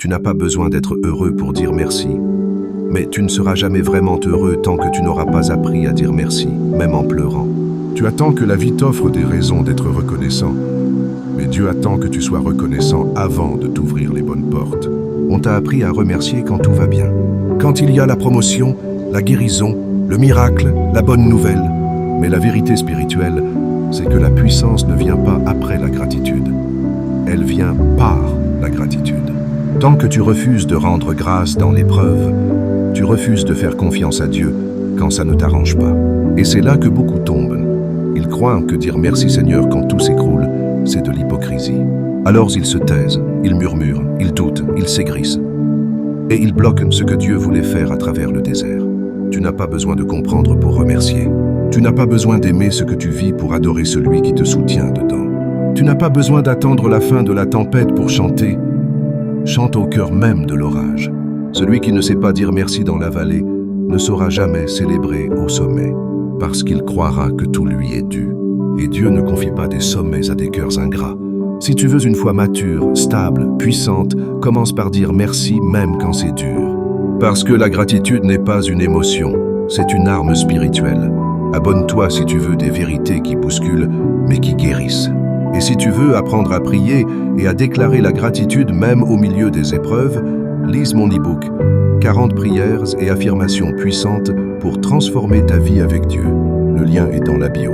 Tu n'as pas besoin d'être heureux pour dire merci. Mais tu ne seras jamais vraiment heureux tant que tu n'auras pas appris à dire merci, même en pleurant. Tu attends que la vie t'offre des raisons d'être reconnaissant. Mais Dieu attend que tu sois reconnaissant avant de t'ouvrir les bonnes portes. On t'a appris à remercier quand tout va bien. Quand il y a la promotion, la guérison, le miracle, la bonne nouvelle. Mais la vérité spirituelle, c'est que la puissance ne vient pas après la gratitude. Elle vient par la gratitude. Tant que tu refuses de rendre grâce dans l'épreuve, tu refuses de faire confiance à Dieu quand ça ne t'arrange pas. Et c'est là que beaucoup tombent. Ils croient que dire merci Seigneur quand tout s'écroule, c'est de l'hypocrisie. Alors ils se taisent, ils murmurent, ils doutent, ils s'aigrissent. Et ils bloquent ce que Dieu voulait faire à travers le désert. Tu n'as pas besoin de comprendre pour remercier. Tu n'as pas besoin d'aimer ce que tu vis pour adorer celui qui te soutient dedans. Tu n'as pas besoin d'attendre la fin de la tempête pour chanter. Chante au cœur même de l'orage. Celui qui ne sait pas dire merci dans la vallée ne saura jamais célébrer au sommet, parce qu'il croira que tout lui est dû. Et Dieu ne confie pas des sommets à des cœurs ingrats. Si tu veux une foi mature, stable, puissante, commence par dire merci même quand c'est dur. Parce que la gratitude n'est pas une émotion, c'est une arme spirituelle. Abonne-toi si tu veux des vérités qui bousculent, mais qui guérissent. Et si tu veux apprendre à prier et à déclarer la gratitude même au milieu des épreuves, lise mon e-book « 40 prières et affirmations puissantes pour transformer ta vie avec Dieu ». Le lien est dans la bio.